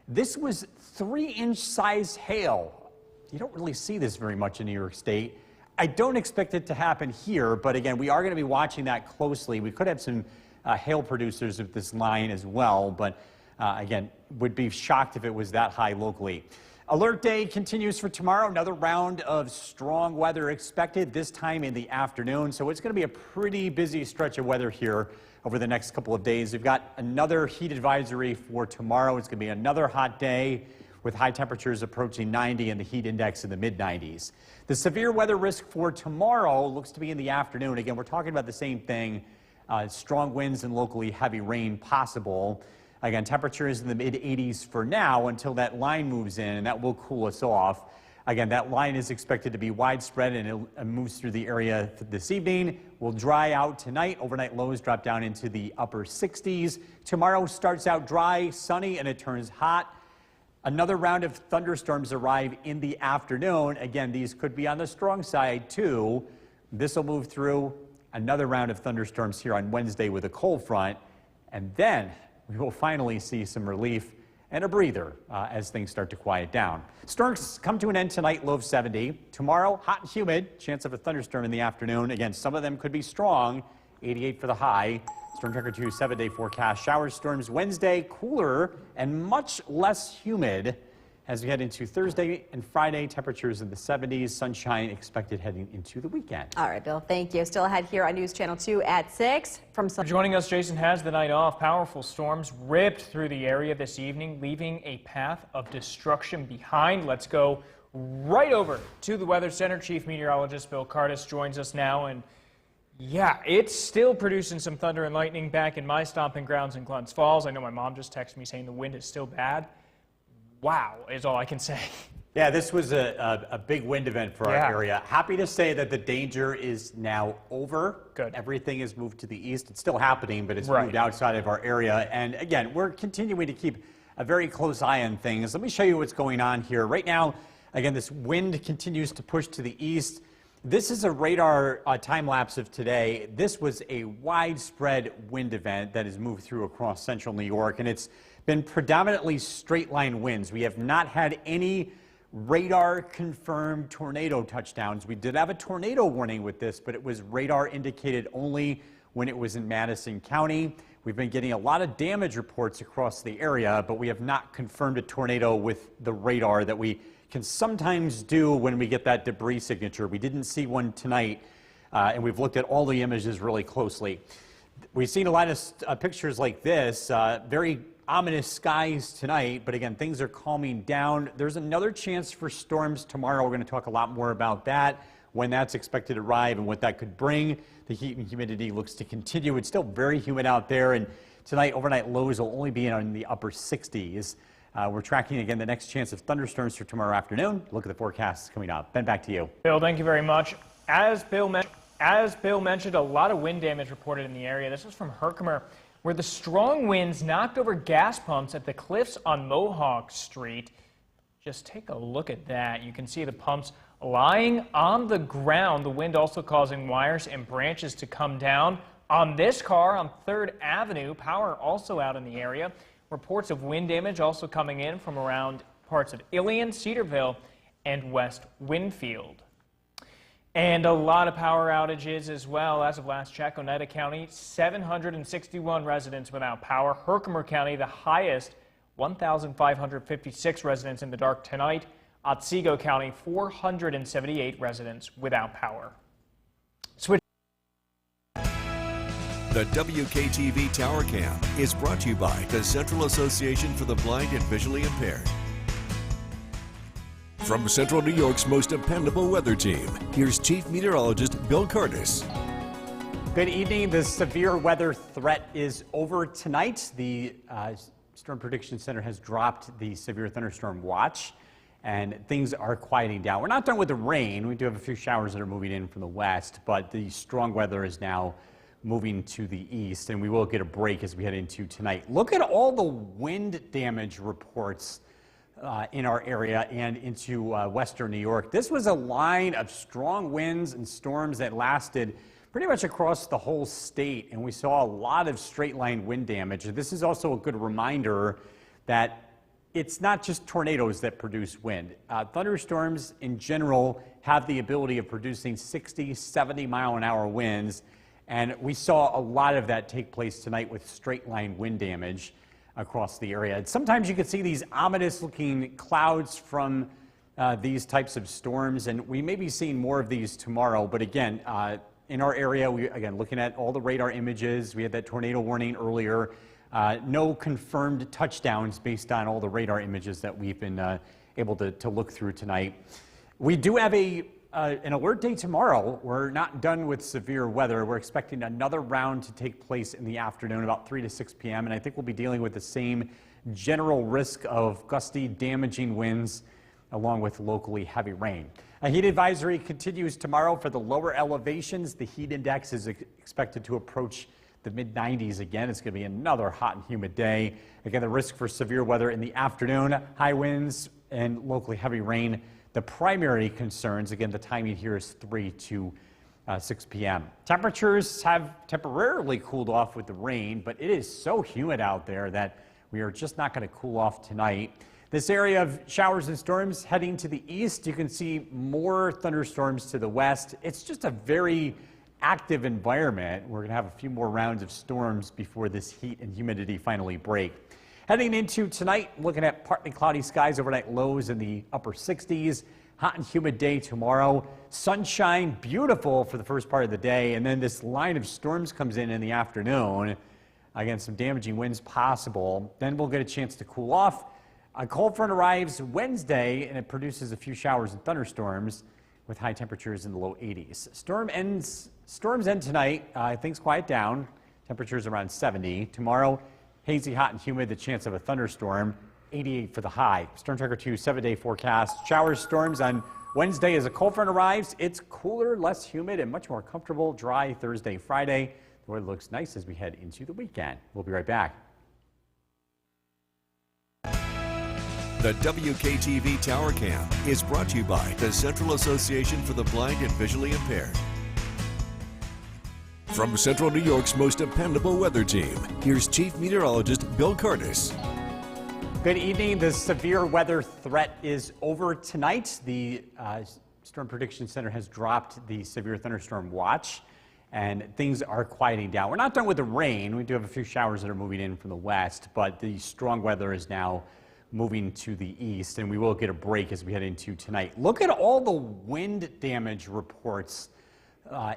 this was 3-inch size hail. You don't really see this very much in New York State. I don't expect it to happen here, but again, we are going to be watching that closely. We could have some hail producers of this line as well, but again, would be shocked if it was that high locally. Alert day continues for tomorrow. Another round of strong weather expected, this time in the afternoon. So it's going to be a pretty busy stretch of weather here over the next couple of days. We've got another heat advisory for tomorrow. It's going to be another hot day with high temperatures approaching 90 and the heat index in the mid-90s. The severe weather risk for tomorrow looks to be in the afternoon. Again, we're talking about the same thing, strong winds and locally heavy rain possible. Again, temperatures in the mid-80s for now until that line moves in, and that will cool us off. Again, that line is expected to be widespread, and it moves through the area this evening. Will dry out tonight. Overnight lows drop down into the upper 60s. Tomorrow starts out dry, sunny, and it turns hot. Another round of thunderstorms arrive in the afternoon. Again, these could be on the strong side, too. This will move through. Another round of thunderstorms here on Wednesday with a cold front. And then we will finally see some relief and a breather as things start to quiet down. Storms come to an end tonight, low of 70. Tomorrow, hot and humid, chance of a thunderstorm in the afternoon. Again, some of them could be strong, 88 for the high. Storm Tracker 2 7-day forecast. Showers, storms Wednesday, cooler and much less humid. As we head into Thursday and Friday, temperatures in the 70s, sunshine expected heading into the weekend. All right, Bill, thank you. Still ahead here on News Channel 2 at 6. Joining us, Jason has the night off. Powerful storms ripped through the area this evening, leaving a path of destruction behind. Let's go right over to the Weather Center. Chief Meteorologist Bill Kardis joins us now. And yeah, it's still producing some thunder and lightning back in my stomping grounds in Glens Falls. I know my mom just texted me saying the wind is still bad. Wow, is all I can say. Yeah, this was a big wind event for our area. Happy to say that the danger is now over. Good. Everything has moved to the east. It's still happening, but it's moved outside of our area. And again, we're continuing to keep a very close eye on things. Let me show you what's going on here. Right now, again, this wind continues to push to the east. This is a radar time lapse of today. This was a widespread wind event that has moved through across central New York, and it's been predominantly straight line winds. We have not had any radar confirmed tornado touchdowns. We did have a tornado warning with this, but it was radar indicated only when it was in Madison County. We've been getting a lot of damage reports across the area, but we have not confirmed a tornado with the radar that we can sometimes do when we get that debris signature. We didn't see one tonight, and we've looked at all the images really closely. We've seen a lot of pictures like this, very ominous skies tonight, but again, things are calming down. There's another chance for storms tomorrow. We're going to talk a lot more about that, when that's expected to arrive and what that could bring. The heat and humidity looks to continue. It's still very humid out there, and tonight overnight lows will only be in the upper 60s. We're tracking again the next chance of thunderstorms for tomorrow afternoon. Look at the forecasts coming up. Ben, back to you. Bill, thank you very much. As Bill mentioned, a lot of wind damage reported in the area. This is from Herkimer, where the strong winds knocked over gas pumps at the cliffs on Mohawk Street. Just take a look at that. You can see the pumps lying on the ground. The wind also causing wires and branches to come down. On this car on 3rd Avenue, power also out in the area. Reports of wind damage also coming in from around parts of Ilion, Cedarville, and West Winfield. And a lot of power outages as well. As of last check, Oneida County, 761 residents without power. Herkimer County, the highest, 1,556 residents in the dark tonight. Otsego County, 478 residents without power. The WKTV Tower Cam is brought to you by the Central Association for the Blind and Visually Impaired. From Central New York's most dependable weather team, here's Chief Meteorologist Bill Kardis. Good evening. The severe weather threat is over tonight. The Storm Prediction Center has dropped the severe thunderstorm watch, and things are quieting down. We're not done with the rain. We do have a few showers that are moving in from the west, but the strong weather is now moving to the east, and we will get a break as we head into tonight. Look at all the wind damage reports in our area and into western New York. This was a line of strong winds and storms that lasted pretty much across the whole state, and we saw a lot of straight line wind damage. This is also a good reminder that it's not just tornadoes that produce wind. Thunderstorms in general have the ability of producing 60, 70 mile an hour winds. And we saw a lot of that take place tonight with straight line wind damage across the area. And sometimes you can see these ominous looking clouds from these types of storms, and we may be seeing more of these tomorrow. But again, in our area, looking at all the radar images, we had that tornado warning earlier. No confirmed touchdowns based on all the radar images that we've been able to look through tonight. We do have an alert day tomorrow. We're not done with severe weather. We're expecting another round to take place in the afternoon, about 3 to 6 p.m., and I think we'll be dealing with the same general risk of gusty, damaging winds, along with locally heavy rain. A heat advisory continues tomorrow for the lower elevations. The heat index is expected to approach the mid-90s again. It's going to be another hot and humid day. Again, the risk for severe weather in the afternoon, high winds and locally heavy rain. The primary concerns, again, the timing here is 3 to 6 p.m. Temperatures have temporarily cooled off with the rain, but it is so humid out there that we are just not going to cool off tonight. This area of showers and storms heading to the east, you can see more thunderstorms to the west. It's just a very active environment. We're going to have a few more rounds of storms before this heat and humidity finally break. Heading into tonight, looking at partly cloudy skies, overnight lows in the upper 60s. Hot and humid day tomorrow. Sunshine, beautiful for the first part of the day. And then this line of storms comes in the afternoon. Again, some damaging winds possible. Then we'll get a chance to cool off. A cold front arrives Wednesday, and it produces a few showers and thunderstorms with high temperatures in the low 80s. Storms end tonight. Things quiet down. Temperatures around 70. Tomorrow, hazy, hot, and humid. The chance of a thunderstorm. 88 for the high. Storm Tracker 2 7-day forecast. Showers, storms on Wednesday as a cold front arrives. It's cooler, less humid, and much more comfortable. Dry Thursday, Friday. The weather looks nice as we head into the weekend. We'll be right back. The WKTV Tower Cam is brought to you by the Central Association for the Blind and Visually Impaired. From Central New York's most dependable weather team, here's Chief Meteorologist Bill Curtis. Good evening. The severe weather threat is over tonight. The Storm Prediction Center has dropped the severe thunderstorm watch, and things are quieting down. We're not done with the rain. We do have a few showers that are moving in from the west, but the strong weather is now moving to the east, and we will get a break as we head into tonight. Look at all the wind damage reports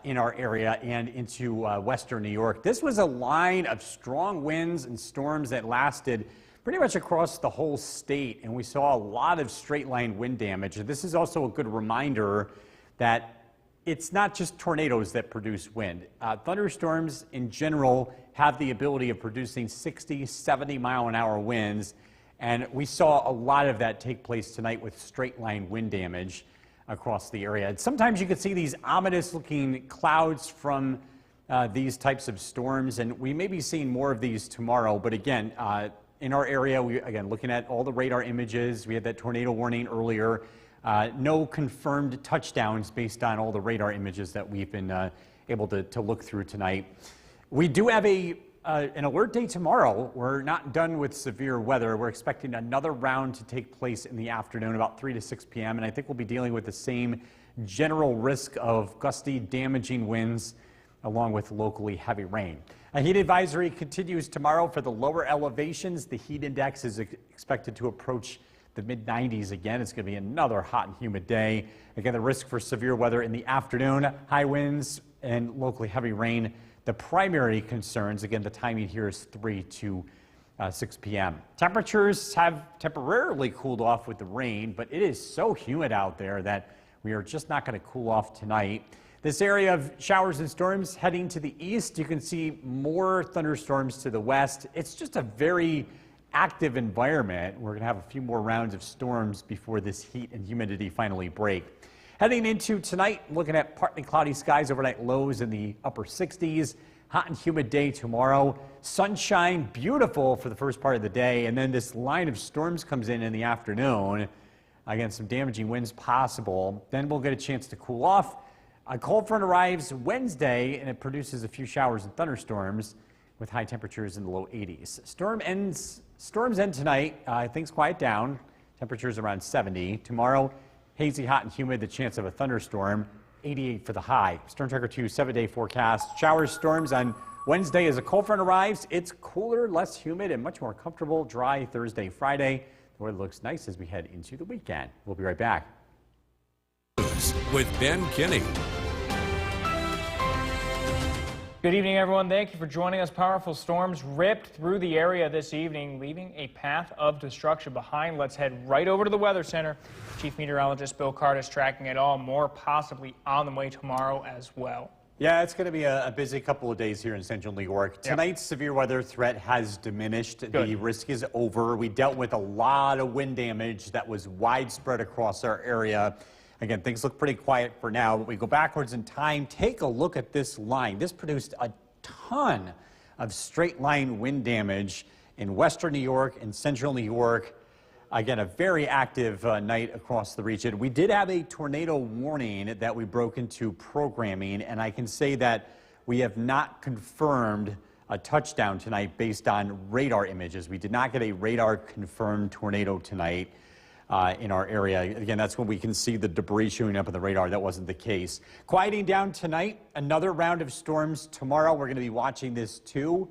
in our area and into western New York. This was a line of strong winds and storms that lasted pretty much across the whole state, and we saw a lot of straight line wind damage. This is also a good reminder that it's not just tornadoes that produce wind. Thunderstorms in general have the ability of producing 60, 70 mile an hour winds, and we saw a lot of that take place tonight with straight line wind damage across the area. And sometimes you can see these ominous looking clouds from these types of storms, and we may be seeing more of these tomorrow, but again, in our area, looking at all the radar images, we had that tornado warning earlier. No confirmed touchdowns based on all the radar images that we've been able to look through tonight. We do have an alert day tomorrow. We're not done with severe weather. We're expecting another round to take place in the afternoon, about 3 to 6 p.m., and I think we'll be dealing with the same general risk of gusty, damaging winds along with locally heavy rain. A heat advisory continues tomorrow for the lower elevations. The heat index is expected to approach the mid-90s again. It's going to be another hot and humid day. Again, the risk for severe weather in the afternoon, high winds and locally heavy rain. The primary concerns, again, the timing here is 3 to 6 p.m. Temperatures have temporarily cooled off with the rain, but it is so humid out there that we are just not going to cool off tonight. This area of showers and storms heading to the east, you can see more thunderstorms to the west. It's just a very active environment. We're going to have a few more rounds of storms before this heat and humidity finally break. Heading into tonight, looking at partly cloudy skies, overnight lows in the upper 60s. Hot and humid day tomorrow. Sunshine, beautiful for the first part of the day, and then this line of storms comes in the afternoon. Again, some damaging winds possible. Then we'll get a chance to cool off. A cold front arrives Wednesday, and it produces a few showers and thunderstorms with high temperatures in the low 80s. Storms end tonight. Things quiet down. Temperatures around 70. Tomorrow, hazy, hot, and humid. The chance of a thunderstorm. 88 for the high. Storm Tracker 2 7-day forecast. Showers, storms on Wednesday as a cold front arrives. It's cooler, less humid, and much more comfortable. Dry Thursday, Friday. The weather looks nice as we head into the weekend. We'll be right back. With Ben Kinney. Good evening, everyone. Thank you for joining us. Powerful storms ripped through the area this evening, leaving a path of destruction behind. Let's head right over to the Weather Center. Chief Meteorologist Bill Curtis tracking it all. More possibly on the way tomorrow as well. Yeah, it's going to be a busy couple of days here in central New York. Tonight's severe weather threat has diminished. Good. The risk is over. We dealt with a lot of wind damage that was widespread across our area. Again, things look pretty quiet for now, but we go backwards in time. Take a look at this line. This produced a ton of straight line wind damage in western New York and central New York. Again, a very active night across the region. We did have a tornado warning that we broke into programming, and I can say that we have not confirmed a touchdown tonight based on radar images. We did not get a radar confirmed tornado tonight in our area. Again, that's when we can see the debris showing up on the radar. That wasn't the case. Quieting down tonight, another round of storms tomorrow. We're going to be watching this too.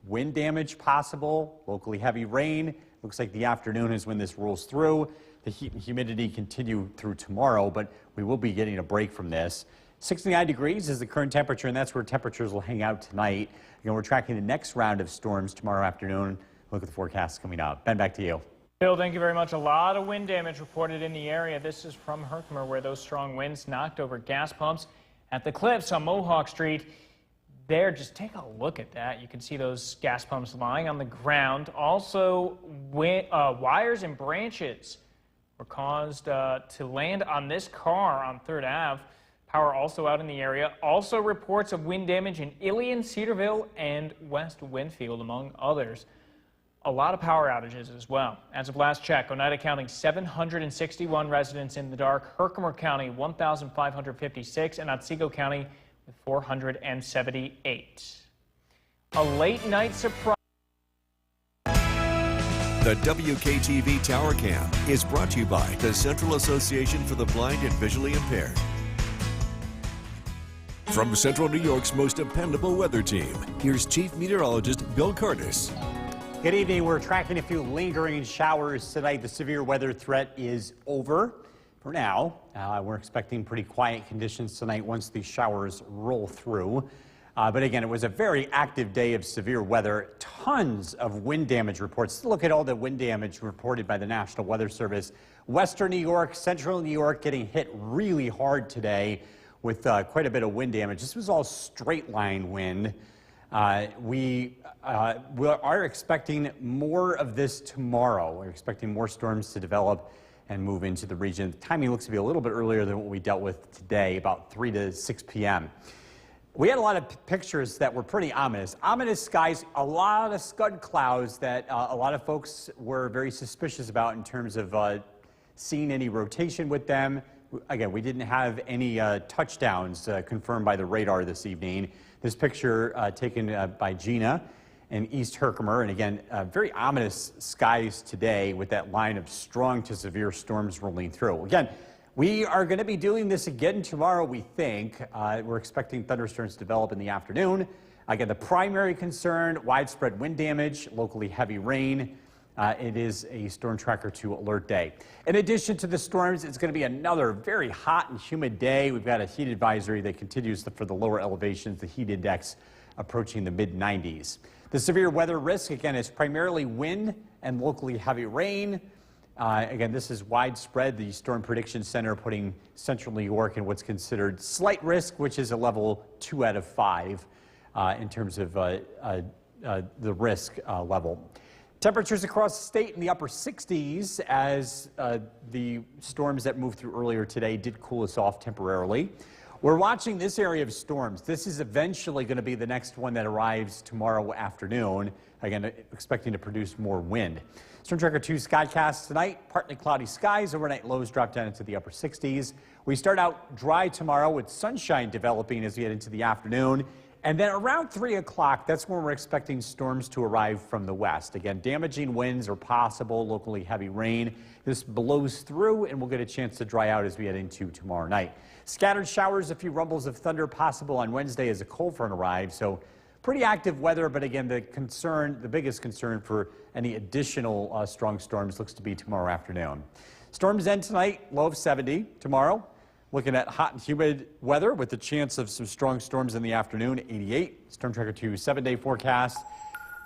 wind damage possible, locally heavy rain. Looks like the afternoon is when this rolls through. The heat and humidity continue through tomorrow, but we will be getting a break from this. 69 degrees is the current temperature, and that's where temperatures will hang out tonight. Again, we're tracking the next round of storms tomorrow afternoon. Look at the forecast coming up. Ben, back to you. Bill, thank you very much. A lot of wind damage reported in the area. This is from Herkimer, where those strong winds knocked over gas pumps at the Cliffs on Mohawk Street. There, just take a look at that. You can see those gas pumps lying on the ground. Also, wires and branches were caused to land on this car on 3rd Ave. Power also out in the area. Also reports of wind damage in Ilion, Cedarville, and West Winfield, among others. A lot of power outages as well. As of last check, Oneida County, 761 residents in the dark. Herkimer County, 1,556, and Otsego County with 478. A late night surprise. The WKTV Tower Cam is brought to you by the Central Association for the Blind and Visually Impaired. From Central New York's most dependable weather team, here's Chief Meteorologist Bill Curtis. Good evening. We're tracking a few lingering showers tonight. The severe weather threat is over for now. We're expecting pretty quiet conditions tonight once these showers roll through. But again, it was a very active day of severe weather. Tons of wind damage reports. Let's look at all the wind damage reported by the National Weather Service. Western New York, central New York getting hit really hard today with quite a bit of wind damage. This was all straight line wind. We are expecting more of this tomorrow. We're expecting more storms to develop and move into the region. The timing looks to be a little bit earlier than what we dealt with today, about 3 to 6 p.m. We had a lot of pictures that were pretty ominous. Ominous skies, a lot of scud clouds that a lot of folks were very suspicious about in terms of seeing any rotation with them. Again, we didn't have any touchdowns confirmed by the radar this evening. This picture taken by Gina in East Herkimer, and again, very ominous skies today with that line of strong to severe storms rolling through. Again, we are going to be doing this again tomorrow, we think. We're expecting thunderstorms to develop in the afternoon. Again, the primary concern, widespread wind damage, locally heavy rain. It is a Storm Tracker 2 alert day. In addition to the storms, it's going to be another very hot and humid day. We've got a heat advisory that continues for the lower elevations, the heat index approaching the mid-90s. The severe weather risk, again, is primarily wind and locally heavy rain. Again, this is widespread. The Storm Prediction Center putting central New York in what's considered slight risk, which is a level 2 out of 5 in terms of the risk level. Temperatures across the state in the upper 60s as the storms that moved through earlier today did cool us off temporarily. We're watching this area of storms. This is eventually going to be the next one that arrives tomorrow afternoon. Again, expecting to produce more wind. Storm Tracker 2 skycast tonight. Partly cloudy skies. Overnight lows drop down into the upper 60s. We start out dry tomorrow with sunshine developing as we head into the afternoon. And then around 3 o'clock, that's when we're expecting storms to arrive from the west. Again, damaging winds are possible, locally heavy rain. This blows through and we'll get a chance to dry out as we head into tomorrow night. Scattered showers, a few rumbles of thunder possible on Wednesday as a cold front arrives. So pretty active weather, but again, the biggest concern for any additional strong storms looks to be tomorrow afternoon. Storms end tonight, low of 70. Tomorrow, looking at hot and humid weather with the chance of some strong storms in the afternoon, 88. Storm Tracker 2 7-day forecast.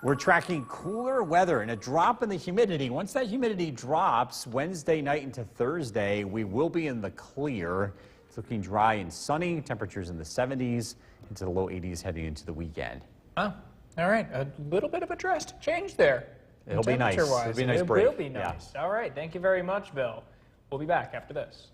We're tracking cooler weather and a drop in the humidity. Once that humidity drops Wednesday night into Thursday, we will be in the clear. It's looking dry and sunny. Temperatures in the 70s into the low 80s heading into the weekend. Oh, all right. A little bit of a drastic change there. It'll be nice. It'll be a nice break. It will be nice. Yeah. All right. Thank you very much, Bill. We'll be back after this.